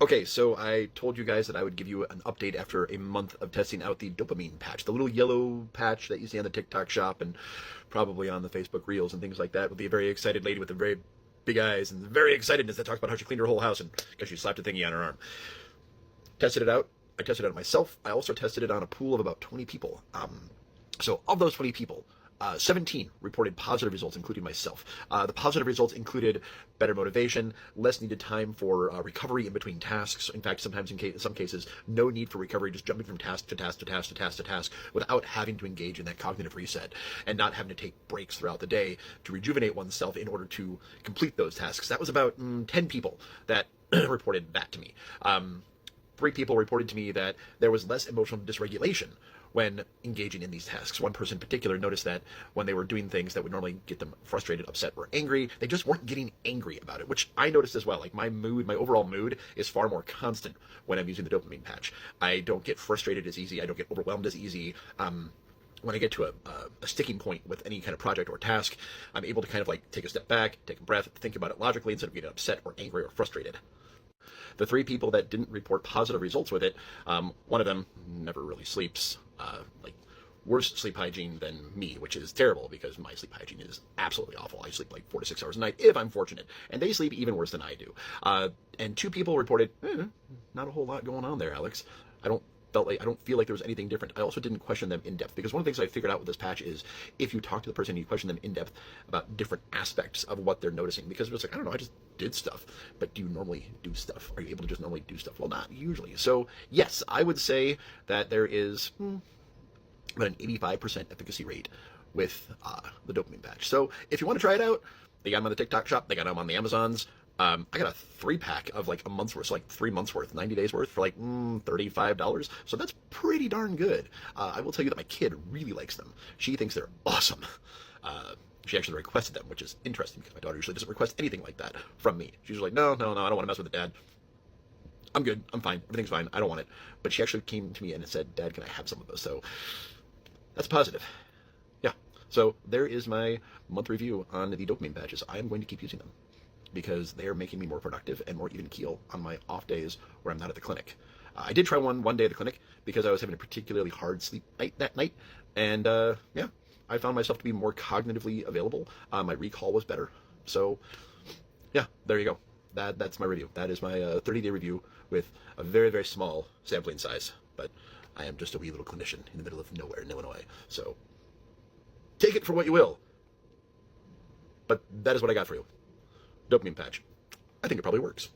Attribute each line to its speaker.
Speaker 1: Okay, so I told you guys that I would give you an update after a month of testing out the dopamine patch, the little yellow patch that you see on the TikTok shop and probably on the Facebook Reels and things like that, with the very excited lady with the very big eyes and the very excitedness that talks about how she cleaned her whole house and because she slapped a thingy on her arm. Tested it out. I tested it out myself. I also tested it on a pool of about 20 people. So of those 20 people, 17 reported positive results, including myself. The positive results included better motivation, less needed time for recovery in between tasks. In fact, sometimes in some cases, no need for recovery, just jumping from task to task to task to task to task without having to engage in that cognitive reset and not having to take breaks throughout the day to rejuvenate oneself in order to complete those tasks. That was about 10 people that reported that to me. 3 people reported to me that there was less emotional dysregulation when engaging in these tasks. One person in particular noticed that when they were doing things that would normally get them frustrated, upset, or angry, they just weren't getting angry about it, which I noticed as well. Like my overall mood is far more constant when I'm using the dopamine patch. I don't get frustrated as easy. I don't get overwhelmed as easy. When I get to a sticking point with any kind of project or task, I'm able to kind of like take a step back, take a breath, think about it logically instead of getting upset or angry or frustrated. The 3 people that didn't report positive results with it, one of them never really sleeps, like worse sleep hygiene than me, which is terrible because my sleep hygiene is absolutely awful. I sleep like 4 to 6 hours a night if I'm fortunate, and they sleep even worse than I do. And 2 people reported, not a whole lot going on there, Alex. I don't feel like there was anything different. I also didn't question them in depth because one of the things I figured out with this patch is if you talk to the person and you question them in depth about different aspects of what they're noticing, because it's like, I don't know, I just did stuff. But do you normally do stuff? Are you able to just normally do stuff? Well, not usually. So yes, I would say that there is about an 85% efficacy rate with the dopamine patch. So if you want to try it out, they got them on the TikTok shop, they got them on the Amazons. I got a 3-pack of like a month's worth, so like 3 months worth, 90 days worth for like $35. So that's pretty darn good. I will tell you that my kid really likes them. She thinks they're awesome. She actually requested them, which is interesting because my daughter usually doesn't request anything like that from me. She's like, no, I don't want to mess with it, Dad. I'm good. I'm fine. Everything's fine. I don't want it. But she actually came to me and said, Dad, can I have some of those? So that's positive. Yeah. So there is my month review on the dopamine patches. I am going to keep using them because they're making me more productive and more even keel on my off days where I'm not at the clinic. I did try one day at the clinic because I was having a particularly hard sleep night that night. And yeah, I found myself to be more cognitively available. My recall was better. So yeah, there you go. That's my review. That is my 30-day review with a very, very small sampling size. But I am just a wee little clinician in the middle of nowhere in Illinois. So take it for what you will. But that is what I got for you. Dopamine patch. I think it probably works.